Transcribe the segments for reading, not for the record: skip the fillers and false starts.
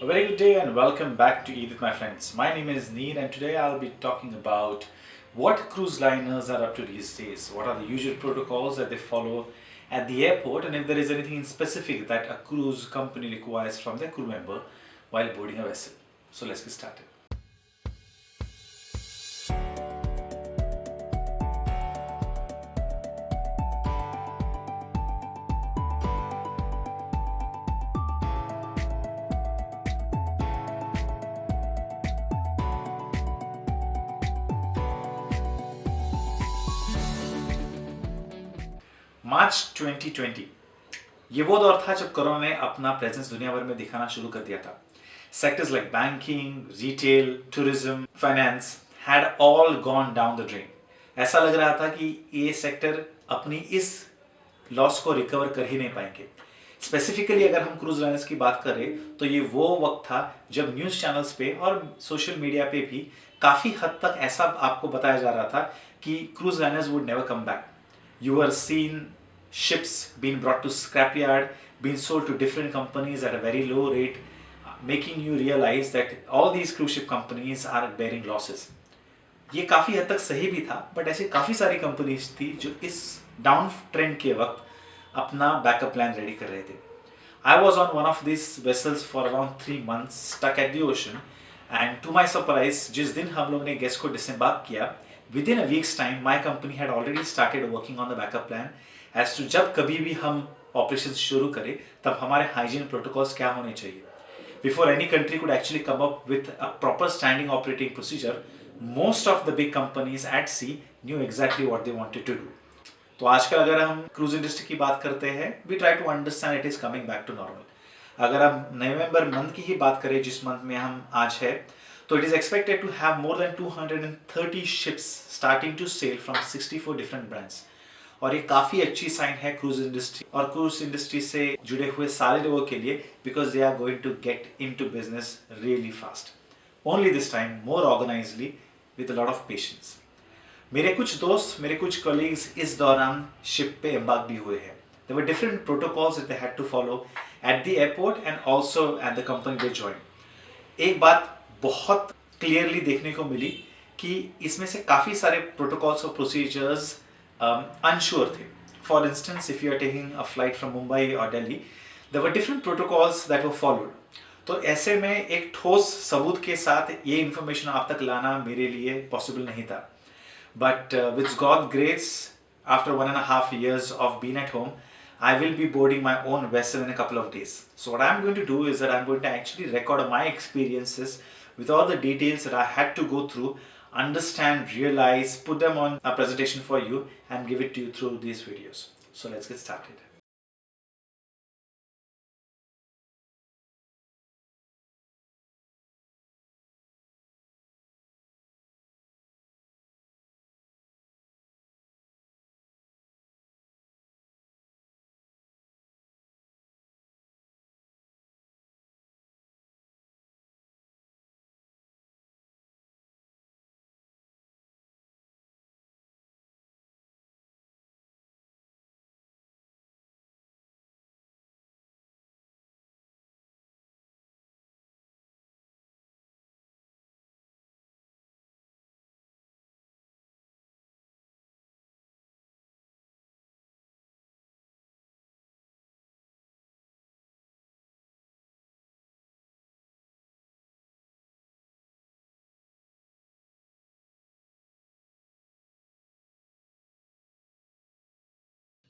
A very good day and welcome back to Eat with my friends. My name is Neer and today I'll be talking about what cruise liners are up to these days. What are the usual protocols that they follow at the airport, and if there is anything in specific that a cruise company requires from their crew member while boarding a vessel. So let's get started. मार्च 2020 ये वो दौर था जब corona ने अपना presence दुनिया भर में दिखाना शुरू कर दिया था. Sectors like banking, retail, tourism, finance had all gone down the drain. ऐसा लग रहा था कि ये सेक्टर अपनी इस लॉस को रिकवर कर ही नहीं पाएंगे. स्पेसिफिकली अगर हम क्रूज लाइनर्स की बात करें तो ये वो वक्त था जब न्यूज़ चैनल्स पे और सोशल मीडिया पे भी काफ़ी हद तक ऐसा आपको बताया जा रहा था कि cruise liners would never come back. You were seen ships being brought to scrapyard, being sold to different companies at a very low rate, making you realize that all these cruise ship companies are bearing losses. ये काफ़ी हद तक सही भी था, but ऐसी काफ़ी सारी कंपनीज थी जो इस डाउन ट्रेंड के वक्त अपना बैकअप प्लान रेडी कर रहे थे. I was on one of these vessels for around 3 months, stuck at the ocean, and to my surprise, जिस दिन हम लोग ने गेस्ट को डिसएम्बार्क किया, within a week's time, my company had already started working on the backup plan as to जब कभी भी हम operations शुरू करें तब हमारे hygiene protocols क्या होने चाहिए. Before any country could actually come up with a proper standing operating procedure, most of the big companies at sea knew exactly what they wanted to do. तो आजकल अगर हम क्रूज इंडस्ट्री की बात करते हैं, we try to understand it is coming back to normal. अगर हम नवंबर मंथ की ही बात करें, जिस मंथ में हम आज है, तो it is expected to have more than 230 ships starting to sail from 64 different brands. और ये काफ़ी अच्छी साइन है क्रूज इंडस्ट्री और क्रूज इंडस्ट्री से जुड़े हुए सारे लोगों के लिए, because they are going to get into business really fast. Only this time more organisedly with a lot of patience. मेरे कुछ दोस्त, मेरे कुछ कलीग्स इस दौरान शिप पे एम्बार्क भी हुए हैं. There were different protocols that they had to follow at the airport and also at the company they join. एक बात बहुत क्लियरली देखने को मिली कि इसमें से काफ़ी सारे प्रोटोकॉल्स और प्रोसीजर्स अनश्योर थे. For instance, if you are taking a flight from Mumbai और Delhi, there were different protocols that were followed. तो ऐसे में एक ठोस सबूत के साथ ये इन्फॉर्मेशन आप तक लाना मेरे लिए पॉसिबल नहीं था. But with God's grace, after 1.5 years of being at home, I will be boarding my own vessel in a couple of days. So what I'm going to do is that I'm going to actually record my experiences with all the details that I had to go through, understand, realize, put them on a presentation for you and give it to you through these videos. So let's get started.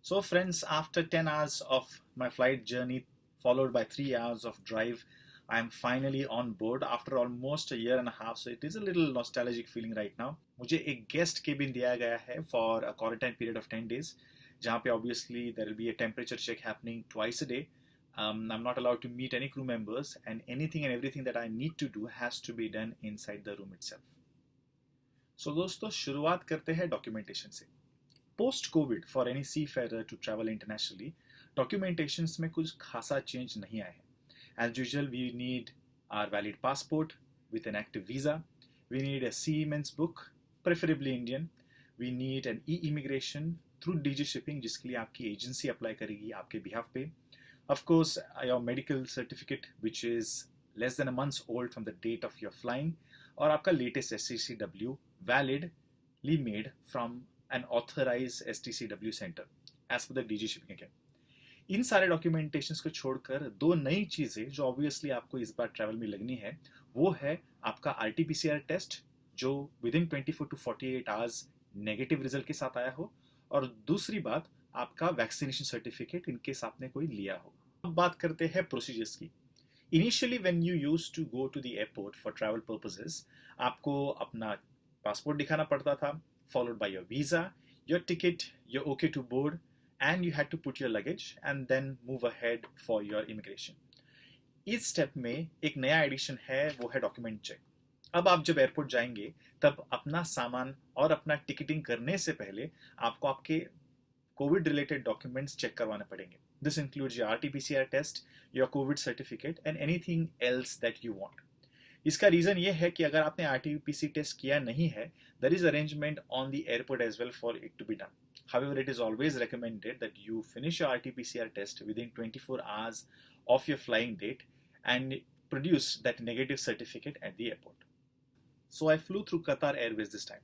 So, friends, after 10 hours of my flight journey, followed by 3 hours of drive, I'm finally on board after almost a year and a half. So, it is a little nostalgic feeling right now. मुझे एक guest cabin दिया गया है for a quarantine period of 10 days, जहाँ पे obviously there will be a temperature check happening twice a day. I'm not allowed to meet any crew members, and anything and everything that I need to do has to be done inside the room itself. So, दोस्तों, शुरुआत करते हैं documentation से. Post COVID for any seafarer to travel internationally, documentations में कुछ खासा change नहीं आया है. As usual, we need are valid passport with an active visa. We need a seamen's book, preferably Indian. We need an e immigration through DG shipping, जिसके लिए आपकी agency apply करेगी आपके बिहाफ पे. Of course, your medical certificate which is less than a month's old from the date of your flying, और आपका latest STCW validly made from an authorized STCW center as per the DG shipping again. इन सारे documentations को छोड़कर दो नई चीज़ें जो obviously आपको इस बार ट्रैवल में लगनी है, वो है आपका RTPCR टेस्ट जो with in 24 to 48 hours negative result के साथ आया हो, और दूसरी बात आपका वैक्सीनेशन सर्टिफिकेट इन केस आपने कोई लिया हो। अब बात करते हैं प्रोसीजर्स की। Initially when you used to go to the airport for travel purposes, आपको अपना पासपोर्ट दिखाना पड़ता था, followed by your visa, your ticket, your okay to board, and you had to put your luggage and then move ahead for your immigration. इस step में एक नया addition है, वो है डॉक्यूमेंट चेक। अब आप जब एयरपोर्ट जाएंगे तब अपना सामान और अपना टिकटिंग करने से पहले आपको आपके कोविड रिलेटेड डॉक्यूमेंट्स चेक करवाने पड़ेंगे। This includes your RTPCR test, your COVID certificate and anything else that you want. इसका रीजन ये है कि अगर आपने RTPCR टेस्ट किया नहीं है, there is arrangement on the airport as well for it to be done. However, it is always recommended that you finish your RTPCR test within 24 hours of your flying date and produce that negative certificate at the airport. So I flew through Qatar Airways this time.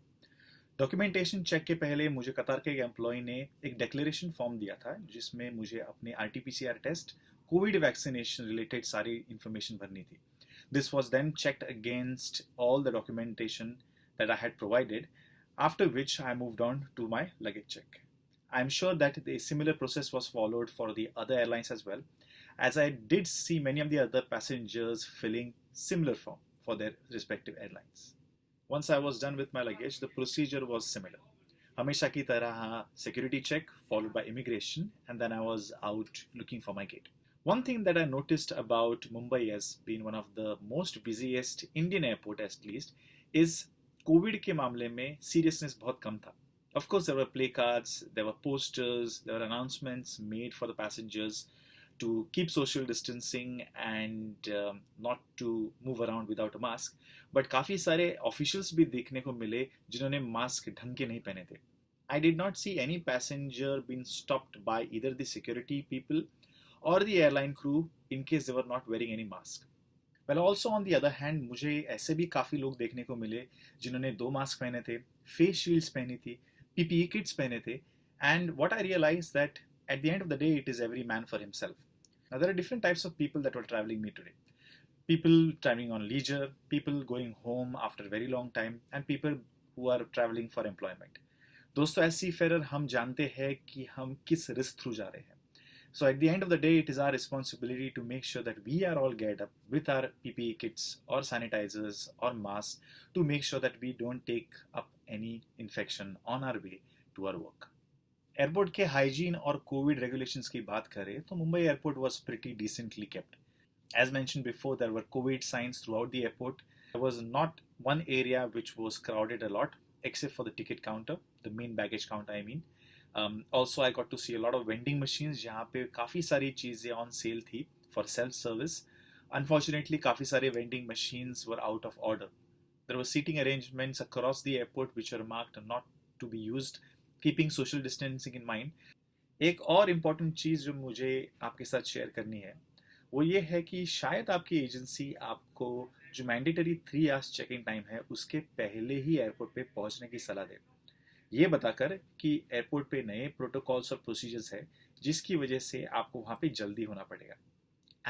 Documentation check के पहले मुझे कतार के एक employ ने एक declaration form दिया था जिसमें मुझे अपने RTPCR test, COVID vaccination related सारी इंफॉर्मेशन भरनी थी। This was then checked against all the documentation that I had provided, after which I moved on to my luggage check. I'm sure that the similar process was followed for the other airlines as well, as I did see many of the other passengers filling similar form for their respective airlines. Once I was done with my luggage, the procedure was similar. हमेशा की तरह security check followed by immigration, and then I was out looking for my gate. One thing that I noticed about Mumbai as being one of the most busiest Indian airport at least is COVID के मामले में seriousness बहुत कम था. Of course, there were placards, there were posters, there were announcements made for the passengers to keep social distancing and not to move around without a mask. But काफ़ी सारे officials भी देखने को मिले जिन्होंने मास्क ढंग के नहीं पहने थे. I did not see any passenger being stopped by either the security people or the airline crew in case they were not wearing any mask. Well, also on the other hand, मुझे ऐसे भी काफ़ी लोग देखने को मिले जिन्होंने 2 mask पहने थे, फेस शील्ड्स पहनी थी, PPE किट्स पहने थे, and what I realized that at the end of the day, it is every man for himself. Now, there are different types of people that were traveling me today. People traveling on leisure, people going home after a very long time, and people who are traveling for employment. दोस्तों, as seafarer हम जानते हैं कि हम किस risk through जा रहे हैं. So at the end of the day, it is our responsibility to make sure that we are all geared up with our PPE kits or sanitizers or masks to make sure that we don't take up any infection on our way to our work. Airport के hygiene और Covid regulations की बात करें तो Mumbai airport was pretty decently kept. As mentioned before, there were COVID signs throughout the airport. There was not one area which was crowded a lot except for the ticket counter, the main baggage counter I mean. Also, I got to see a lot of vending machines जहाँ पे काफ़ी सारी चीज़ें on sale थी for self-service. Unfortunately, काफ़ी सारे vending machines were out of order. There were seating arrangements across the airport which were marked not to be used, keeping social distancing in mind. एक और important चीज़ जो मुझे आपके साथ share करनी है वो ये है कि शायद आपकी एजेंसी आपको जो mandatory 3 hours check in time है उसके पहले ही एयरपोर्ट पे पहुंचने की सलाह दे, ये बताकर कि एयरपोर्ट पे नए प्रोटोकॉल्स और प्रोसीजर्स है जिसकी वजह से आपको वहाँ पे जल्दी होना पड़ेगा.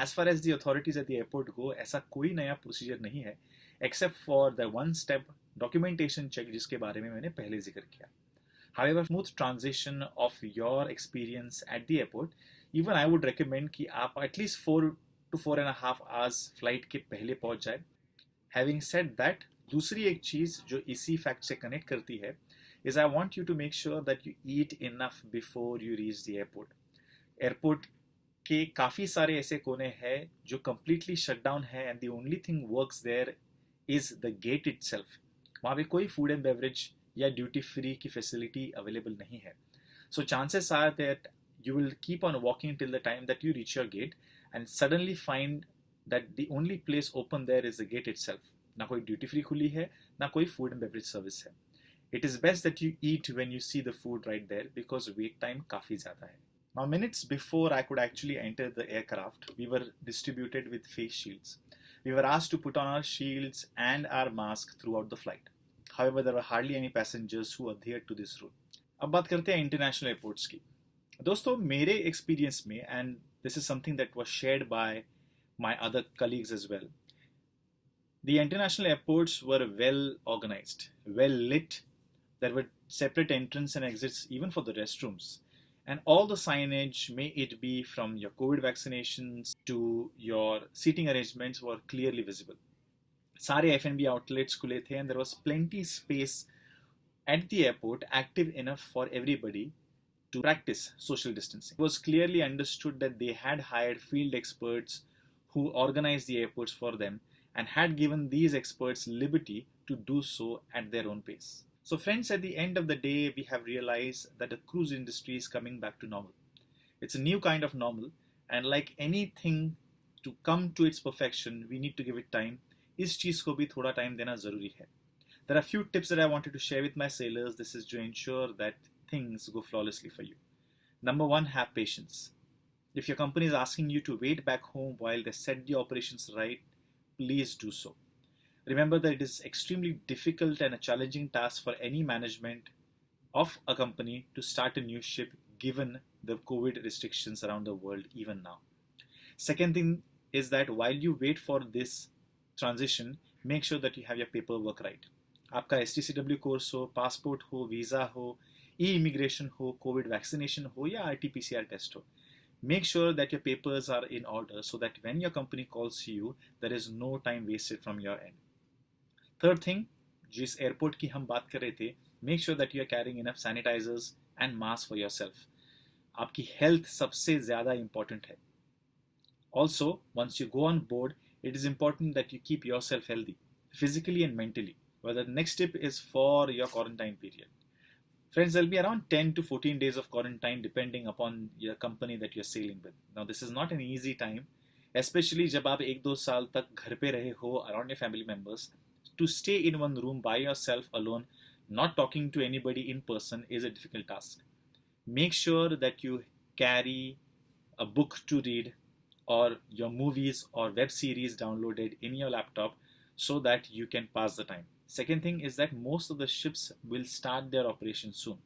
As far as the authorities at the airport go, ऐसा कोई नया प्रोसीजर नहीं है except for the 1 step documentation check जिसके बारे में मैंने पहले जिक्र किया. However, smooth transition of your experience at the airport, even I would recommend कि आप at least 4 to 4.5 hours flight के पहले पहुंच जाए. Having said that, दूसरी एक चीज़ जो इसी फैक्ट से कनेक्ट करती है is I want you to make sure that you eat enough before you reach the airport. Airport के काफ़ी सारे ऐसे कोने हैं जो completely shut down है and the only thing works there is the gate itself. वहाँ पे कोई food and beverage या ड्यूटी फ्री की फैसिलिटी अवेलेबल नहीं है. So chances are that you will keep on walking till the time that you reach your gate and suddenly find that the only place open there is the gate itself. ना कोई duty free खुली है, ना कोई food and beverage service है. It is best that you eat when you see the food right there because wait time काफ़ी ज़्यादा है. Now minutes before I could actually enter the aircraft, we were distributed with face shields. We were asked to put on our shields and our mask throughout the flight. However, there were hardly any passengers who adhered to this rule. अब बात करते हैं international airports की. दोस्तों, मेरे experience में, and this is something that was shared by my other colleagues as well, the international airports were well organized, well lit. There were separate entrance and exits even for the restrooms. And all the signage, may it be from your COVID vaccinations to your seating arrangements, were clearly visible. सारे F&B outlets खुले थे and there was plenty space at the airport active enough for everybody to practice social distancing. It was clearly understood that they had hired field experts who organized the airports for them and had given these experts liberty to do so at their own pace. So friends, at the end of the day, we have realized that the cruise industry is coming back to normal. It's a new kind of normal, and like anything to come to its perfection, we need to give it time. इस चीज को भी थोड़ा time देना जरूरी है. There are few tips that I wanted to share with my sailors. This is to ensure that things go flawlessly for you. Number one, have patience. If your company is asking you to wait back home while they set the operations right, please do so. Remember that it is extremely difficult and a challenging task for any management of a company to start a new ship given the COVID restrictions around the world even now. Second thing is that while you wait for this transition, make sure that you have your paperwork right. आपका STCW course हो, passport हो, visa हो, ई-इमिग्रेशन हो, Covid vaccination हो या RTPCR test हो. Make sure that your papers are in order so that when your company calls you, there is no time wasted from your end. Third thing, जिस airport की हम बात कर रहे थे, make sure that you are carrying enough sanitizers and masks for yourself. आपकी health सबसे ज़्यादा important है. Also, once you go on board, it is important that you keep yourself healthy, physically and mentally, whether the next tip is for your quarantine period. Friends, there will be around 10 to 14 days of quarantine depending upon your company that you're sailing with. Now, this is not an easy time, especially जब आप 1-2 साल तक घर पे रहे हो around your family members. To stay in one room by yourself alone, not talking to anybody in person, is a difficult task. Make sure that you carry a book to read or your movies or web series downloaded in your laptop so that you can pass the time. Second thing is that most of the ships will start their operation soon,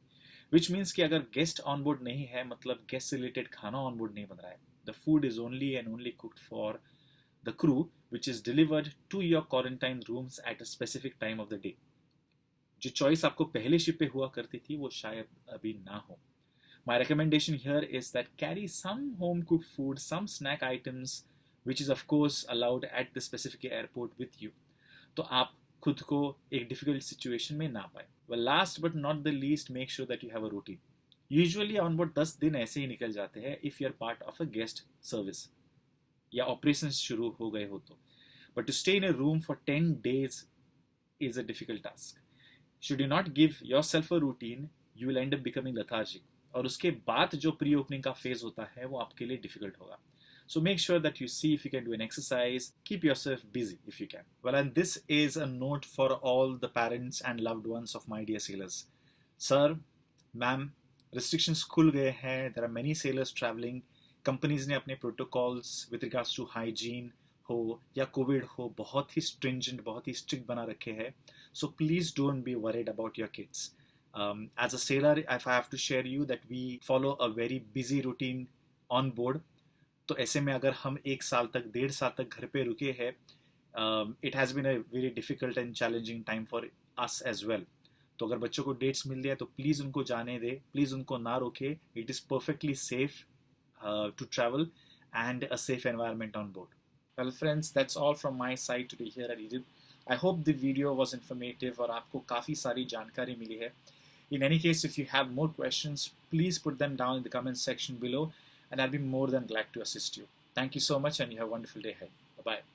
which means कि अगर guest on board नहीं है, मतलब guest related खाना on board नहीं बन रहा है. The food is only and only cooked for the crew, which is delivered to your quarantine rooms at a specific time of the day. जो choice आपको पहले ship पे हुआ करती थी, वो शायद अभी ना हो. My recommendation here is that carry some home cooked food, some snack items, which is of course allowed at the specific airport with you. तो आप खुद को एक डिफिकल्ट सिचुएशन में ना पाए. Well, last but not the least, make sure that you have a routine. Usually on board 10 दिन ऐसे ही निकल जाते हैं if you are part of a guest service या operations शुरू हो गए हो तो. But to stay in a room for 10 days is a difficult task. Should you not give yourself a routine, you will end up becoming lethargic. और उसके बाद जो प्री ओपनिंग का फेज होता है वो आपके लिए डिफिकल्ट होगा. So make sure that you see if you can do an exercise. Keep yourself busy if you can. Well, and this is a note for all the parents and loved ones of my dear sailors. Sir, ma'am, restrictions खुल गए हैं. There are many sailors traveling. Companies ने अपने protocols with regards to hygiene हो या COVID हो बहुत ही stringent, बहुत ही strict बना रखे हैं. So please don't be worried about your kids. As a sailor, if I have to share you that we follow a very busy routine on board. तो ऐसे में अगर हम 1 साल तक 1.5 साल तक घर पे रुके हैं, it has been a very difficult and challenging time for us as well. तो अगर बच्चों को डेट्स मिल जाए तो प्लीज़ उनको जाने दे, प्लीज़ उनको ना रोके. It is perfectly safe to travel and a safe environment on board. Well friends, that's all from my side today here at Egypt. I hope the video was informative और आपको काफ़ी सारी जानकारी मिली है. In any case, if you have more questions, please put them down in the comment section below and I'll be more than glad to assist you. Thank you so much and you have a wonderful day ahead. Bye-bye.